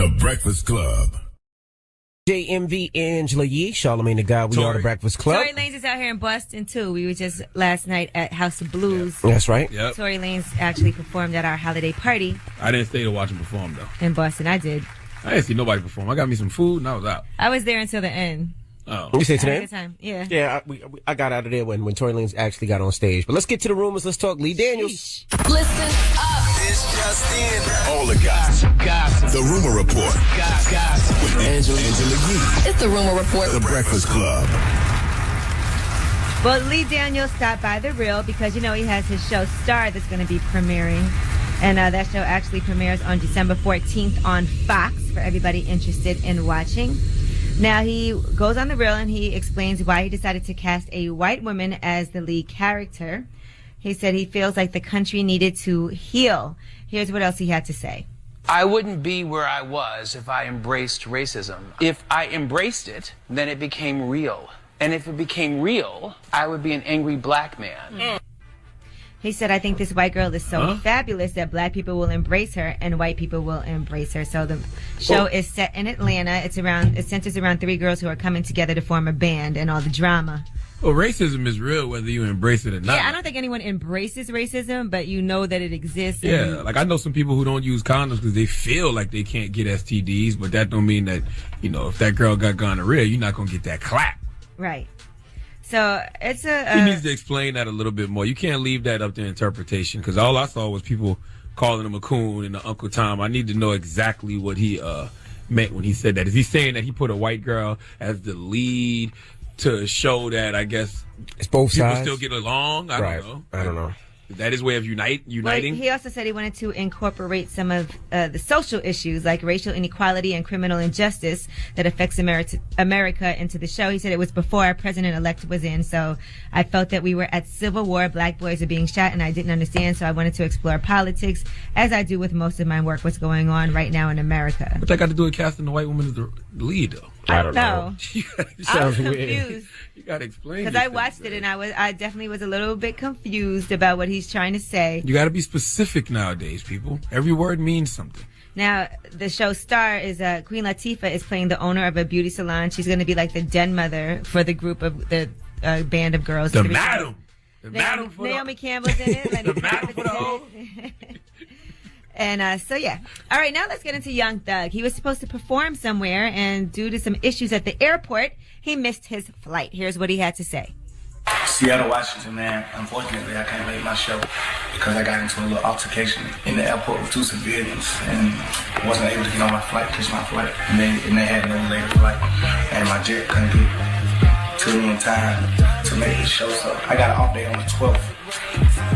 The Breakfast Club. JMV, Angela Yee, Charlamagne the God. We are the Breakfast Club. Tory Lanez is out here in Boston, too. We were just last night at House of Blues. Yep. That's right. Yep. Tory Lanez actually performed at our holiday party. I didn't stay to watch him perform, though. In Boston, I did. I didn't see nobody perform. I got me some food, and I was out. I was there until the end. Oh. You say today? Good time. Yeah. Yeah, I got out of there when Tory Lanez actually got on stage. But let's get to the rumors. Let's talk Lee Daniels. Listen up. It's just in. All the gossip. The Rumor Report. Gossip. With Angela Yee. It's the Rumor Report. The Breakfast Club. Well, Lee Daniels stopped by The Real because, you know, he has his show Star that's going to be premiering. And that show actually premieres on December 14th on Fox for everybody interested in watching. Now, he goes on The Real and he explains why he decided to cast a white woman as the lead character. He said he feels like the country needed to heal. Here's what else he had to say. I wouldn't be where I was if I embraced racism. If I embraced it, then it became real. And if it became real, I would be an angry black man. He said, I think this white girl is so fabulous that black people will embrace her and white people will embrace her. So the show is set in Atlanta. It centers around three girls who are coming together to form a band and all the drama. Well, racism is real whether you embrace it or not. Yeah, I don't think anyone embraces racism, but you know that it exists. Yeah, like I know some people who don't use condoms because they feel like they can't get STDs, but that don't mean that, you know, if that girl got gonorrhea, you're not going to get that clap. Right. So it's He needs to explain that a little bit more. You can't leave that up to interpretation because all I saw was people calling him a coon and Uncle Tom. I need to know exactly what he meant when he said that. Is he saying that he put a white girl as the lead to show that, I guess, it's both people sides still get along? I don't know. Is that his way of uniting? Well, he also said he wanted to incorporate some of the social issues like racial inequality and criminal injustice that affects America into the show. He said it was before our president-elect was in, so I felt that we were at civil war. Black boys are being shot, and I didn't understand, so I wanted to explore politics, as I do with most of my work, what's going on right now in America. What that got to do with casting the white woman as the lead, though? I don't know. I was confused. Weird. You got to explain. Because I watched it and I definitely was a little bit confused about what he's trying to say. You got to be specific nowadays, people. Every word means something. Now, the show Star is Queen Latifah is playing the owner of a beauty salon. She's going to be like the den mother for the group of the band of girls. The madam. Naomi Campbell's in it. The madam for the whole. And so, yeah. All right, now let's get into Young Thug. He was supposed to perform somewhere, and due to some issues at the airport, he missed his flight. Here's what he had to say. Seattle, Washington, man. Unfortunately, I can't make my show because I got into a little altercation in the airport with two civilians and wasn't able to get on my flight, catch my flight. And they had no later flight, and my jet couldn't get to me in time to make the show. So I got an off day on the 12th.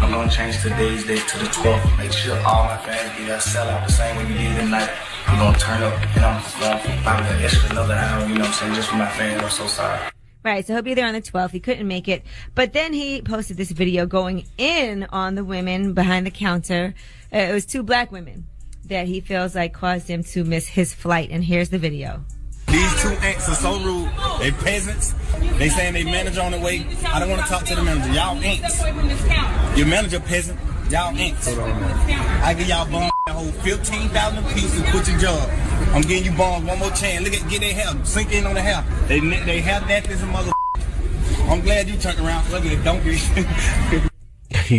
I'm going to change today's date to the 12th. Make sure all my fans get a sellout the same way we did tonight. We're going to turn up, and I'm going to probably an extra another hour, you know what I'm saying, just for my fans. I'm so sorry. Right, so he'll be there on the 12th. He couldn't make it. But then he posted this video going in on the women behind the counter. It was two black women that he feels like caused him to miss his flight. And here's the video. These two ants are so rude. They peasants. They saying they manager on the way. I don't want to talk to the manager. Y'all ants. Your manager peasant. Y'all ants. I give y'all bond that whole 15,000 apiece and quit your job. I'm getting you bond one more chance. Look at, get their hair. Sink in on the hair. They hair napped as a mother. I'm glad you turned around. Look at it. Don't get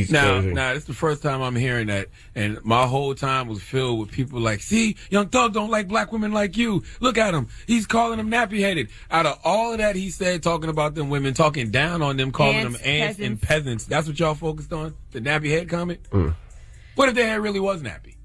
Now, it's the first time I'm hearing that, and my whole time was filled with people like, see, Young Thug don't like black women like you. Look at him. He's calling them nappy-headed. Out of all of that he said, talking about them women, talking down on them, calling them ants and peasants. That's what y'all focused on? The nappy head comment? What if their hair really was nappy?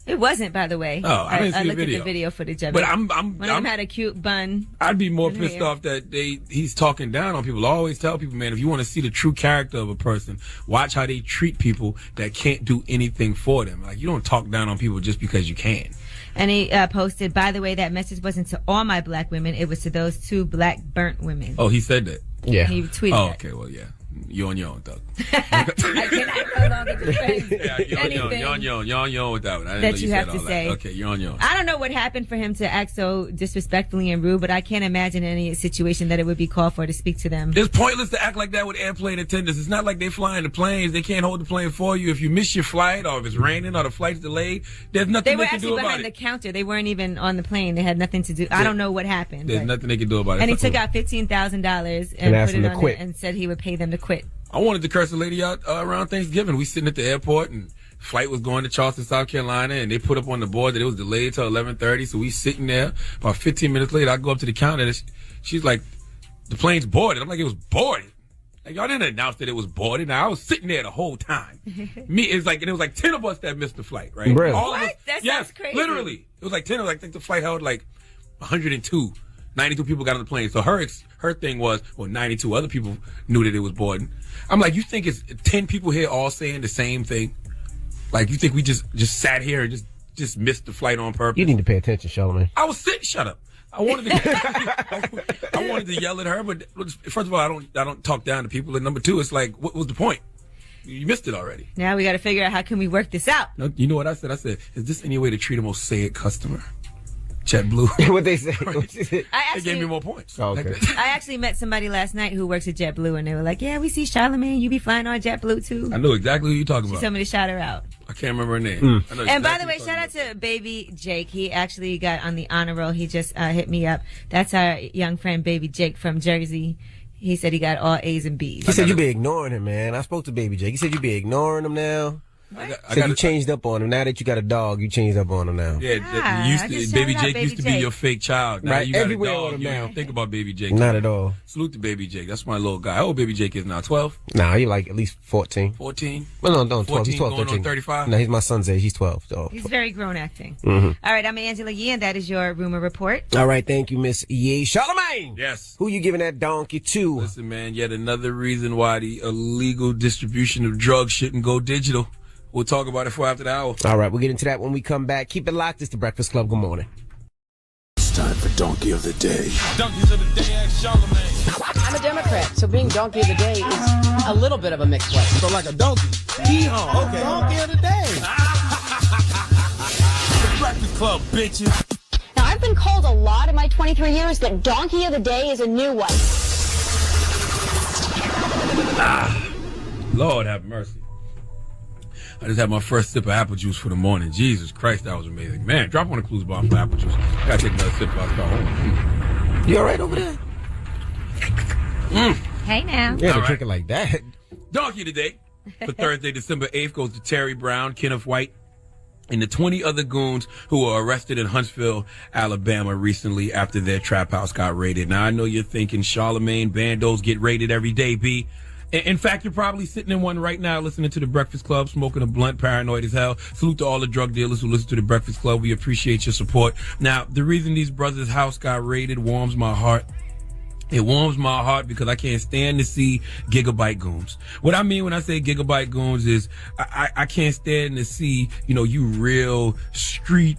It wasn't, by the way. Oh, I didn't see looked the video. at the video footage of but it. One of them had a cute bun. I'd be more pissed off that he's talking down on people. I always tell people, man, if you want to see the true character of a person, watch how they treat people that can't do anything for them. Like, you don't talk down on people just because you can. And he posted, by the way, that message wasn't to all my black women. It was to those two black burnt women. Oh, he said that? Yeah. He tweeted Oh, that. okay, well, yeah. You're on your own, Doug. I cannot no longer defend anything you're on your own with that one. I didn't that know you said have to all say. That. Okay, you're on your own. I don't know what happened for him to act so disrespectfully and rude, but I can't imagine any situation that it would be called for to speak to them. It's pointless to act like that with airplane attendants. It's not like they flying the planes. They can't hold the plane for you. If you miss your flight or if it's raining or the flight's delayed, there's nothing they can do about it. They were actually behind the counter. They weren't even on the plane. They had nothing to do. I don't know what happened. There's nothing they can do about it. And he took out $15,000 and asked put it them to on quit. it and said he would pay them to quit. I wanted to curse a lady out around Thanksgiving. We sitting at the airport and flight was going to Charleston, South Carolina, and they put up on the board that it was delayed till 11:30. So we sitting there. About 15 minutes later, I go up to the counter. And she's like, "The plane's boarded." I'm like, "It was boarded." Like, y'all didn't announce that it was boarded. Now I was sitting there the whole time. It was like 10 of us that missed the flight, right? Really? All of us, What? That yes, sounds crazy. literally. It was like 10 of us. I think the flight held like 102. 92 people got on the plane. So her thing was, well, 92 other people knew that it was boarding. I'm like, you think it's 10 people here all saying the same thing? Like, you think we just sat here and just missed the flight on purpose? You need to pay attention, Charlamagne. I was sitting. Shut up. I wanted to yell at her, but first of all, I don't talk down to people. And number two, it's like, what was the point? You missed it already. Now we got to figure out how can we work this out. No, you know what I said? I said, is this any way to treat a most say-it customer? JetBlue. What they say? They gave me more points. Oh, okay. I actually met somebody last night who works at JetBlue, and they were like, "Yeah, we see Charlamagne. You be flying on JetBlue too." I know exactly who you're talking She about. told me to shout her out. I can't remember her name. I know And by exactly the way, who you're shout out talking to Baby Jake. He actually got on the honor roll. He just hit me up. That's our young friend, Baby Jake from Jersey. He said he got all A's and B's. He said you be ignoring him, man. I spoke to Baby Jake. He said you be ignoring him now. I Said you changed up on him. Now that you got a dog, you changed up on him now. Yeah, I just Baby shouted out Jake used to be your fake child. Now Right, you got everywhere a on dog. him You now. don't think about Baby Jake. Not at all. Salute to Baby Jake. That's my little guy. How old Baby Jake is now? 12? Nah, he like at least 14. 14? Well, no, 12. 14 He's 12, going 13. on 35? No, he's my son's age. He's 12. So. He's very grown acting. Mm-hmm. All right, I'm Angela Yee, and that is your rumor report. All right, thank you, Miss Yee. Charlamagne! Yes. Who you giving that donkey to? Listen, man, yet another reason why the illegal distribution of drugs shouldn't go digital. We'll talk about it for after the hour. All right, we'll get into that when we come back. Keep it locked. It's the Breakfast Club. Good morning. It's time for Donkey of the Day. Donkeys of the day, ask Charlamagne. I'm a Democrat, so being donkey of the day is a little bit of a mixed way. So like a donkey. Yeehaw. Okay. Donkey of the day. The Breakfast Club, bitches. Now, I've been called a lot in my 23 years, but Donkey of the Day is a new one. Lord have mercy. I just had my first sip of apple juice for the morning. Jesus Christ, that was amazing. Man, drop on a clues bomb for apple juice. I gotta take another sip before I start home. You all right over there? Hey now. Yeah, All to right. drink it like that. Donkey today for Thursday, December 8th goes to Terry Brown, Kenneth White, and the 20 other goons who were arrested in Huntsville, Alabama recently after their trap house got raided. Now, I know you're thinking Charlamagne bandos get raided every day, B. In fact, you're probably sitting in one right now listening to The Breakfast Club, smoking a blunt, paranoid as hell. Salute to all the drug dealers who listen to The Breakfast Club. We appreciate your support. Now, the reason these brothers' house got raided warms my heart. It warms my heart because I can't stand to see gigabyte goons. What I mean when I say gigabyte goons is I can't stand to see, you real street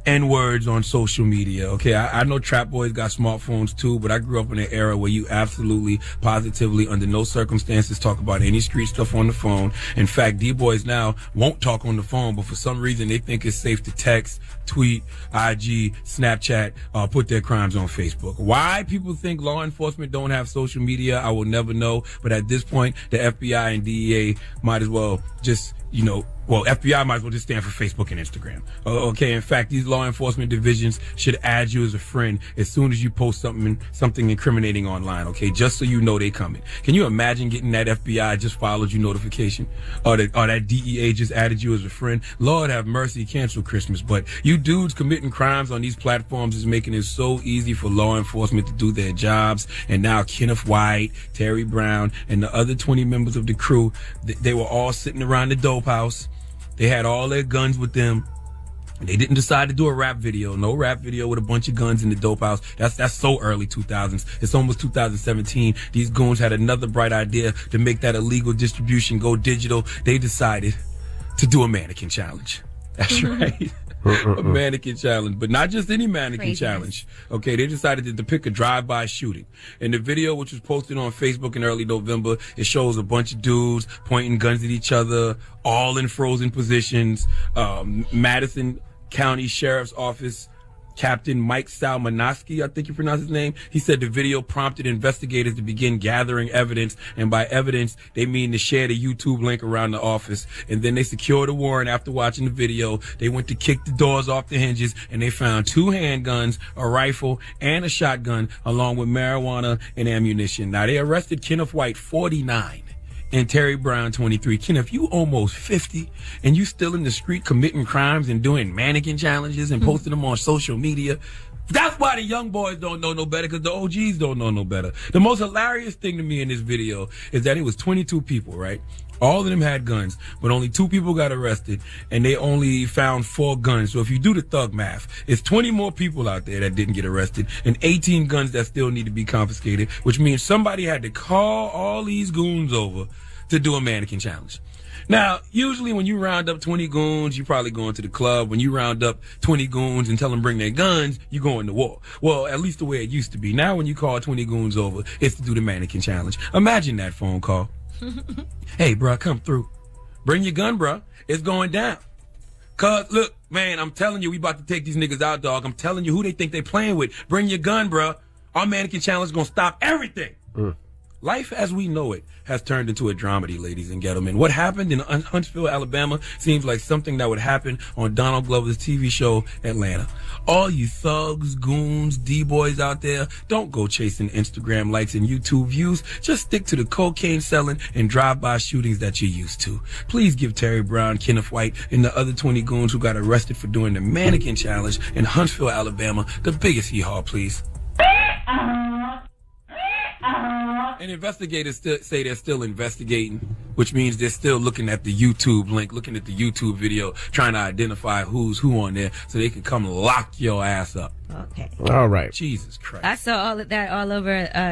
N-words on social media. Okay, I know trap boys got smartphones too, but I grew up in an era where you absolutely, positively, under no circumstances talk about any street stuff on the phone. In fact, D-boys now won't talk on the phone, but for some reason they think it's safe to text, tweet, IG, Snapchat, put their crimes on Facebook. Why people think law enforcement don't have social media, I will never know. But at this point, the FBI and DEA might as well just, FBI might as well just stand for Facebook and Instagram. Okay, in fact, these law enforcement divisions should add you as a friend as soon as you post something incriminating online, okay, just so you know they coming. Can you imagine getting that FBI just followed you notification? Or that DEA just added you as a friend? Lord have mercy, cancel Christmas. But you dudes committing crimes on these platforms is making it so easy for law enforcement to do their jobs. And now Kenneth White, Terry Brown, and the other 20 members of the crew, they were all sitting around the dope house. They had all their guns with them. They didn't decide to do a rap video. No rap video with a bunch of guns in the dope house. That's so early 2000s. It's almost 2017. These goons had another bright idea to make that illegal distribution go digital. They decided to do a mannequin challenge. That's right. A mannequin challenge, but not just any mannequin Craziness. challenge. Okay, they decided to depict a drive-by shooting. In the video, which was posted on Facebook in early November, it shows a bunch of dudes pointing guns at each other, all in frozen positions. Madison County Sheriff's Office Captain Mike Salmanoski, I think you pronounce his name, he said the video prompted investigators to begin gathering evidence, and by evidence, they mean to share the YouTube link around the office. And then they secured a warrant after watching the video. They went to kick the doors off the hinges, and they found 2 handguns, a rifle, and a shotgun, along with marijuana and ammunition. Now, they arrested Kenneth White, 49. And Terry Brown, 23. Kenneth, you almost 50, and you still in the street committing crimes and doing mannequin challenges and posting them on social media. That's why the young boys don't know no better, because the OGs don't know no better. The most hilarious thing to me in this video is that it was 22 people, right? All of them had guns, but only 2 people got arrested, and they only found 4 guns. So if you do the thug math, it's 20 more people out there that didn't get arrested, and 18 guns that still need to be confiscated, which means somebody had to call all these goons over to do a mannequin challenge. Now, usually when you round up 20 goons, you probably going to the club. When you round up 20 goons and tell them bring their guns, you going to war. Well, at least the way it used to be. Now when you call 20 goons over, it's to do the mannequin challenge. Imagine that phone call. Hey, bruh, come through. Bring your gun, bruh. It's going down. Cuz, look, man, I'm telling you, we about to take these niggas out, dog. I'm telling you who they think they playing with. Bring your gun, bruh. Our mannequin challenge is going to stop everything. Life as we know it has turned into a dramedy, ladies and gentlemen. What happened in Huntsville, Alabama seems like something that would happen on Donald Glover's TV show, Atlanta. All you thugs, goons, D-boys out there, don't go chasing Instagram likes and YouTube views. Just stick to the cocaine selling and drive-by shootings that you're used to. Please give Terry Brown, Kenneth White, and the other 20 goons who got arrested for doing the mannequin challenge in Huntsville, Alabama, the biggest hee-haw, please. And investigators say they're still investigating, which means they're still looking at the YouTube link, looking at the YouTube video, trying to identify who's who on there so they can come lock your ass up. Okay. All right. Jesus Christ. I saw all of that all over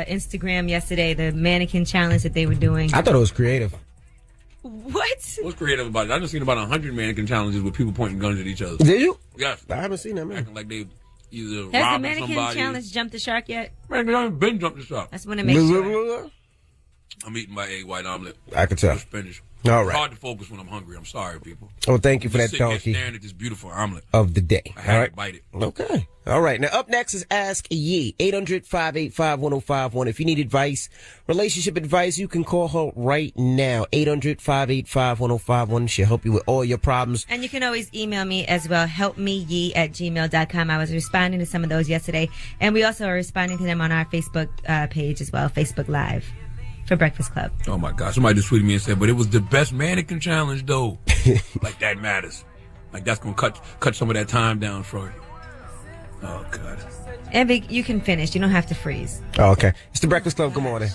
Instagram yesterday, the mannequin challenge that they were doing. I thought it was creative. What? What's creative about it? I've just seen about 100 mannequin challenges with people pointing guns at each other. Did you? Yes. I haven't seen that, man. Acting like they either Has the robbing mannequin somebody. challenge jumped the shark yet? Man, they haven't been jumped the shark. That's when it makes sure. I'm eating my egg white omelet. I can tell. With spinach. All It's right. hard to focus when I'm hungry. I'm sorry, people. Well, thank you for Just that sitting here donkey staring at this beautiful omelet. of the day. I All had right. to bite it. Okay. All right. Now, up next is Ask Yee. 800-585-1051. If you need advice, relationship advice, you can call her right now. 800-585-1051. She'll help you with all your problems. And you can always email me as well, helpmeyee@gmail.com. I was responding to some of those yesterday. And we also are responding to them on our Facebook page as well, Facebook Live for Breakfast Club. Oh, my God. Somebody just tweeted me and said, but it was the best mannequin challenge, though. Like, that matters. Like, that's going to cut some of that time down for you. Oh, God. Envy, you can finish. You don't have to freeze. Oh, okay. It's the Breakfast Club. Good morning.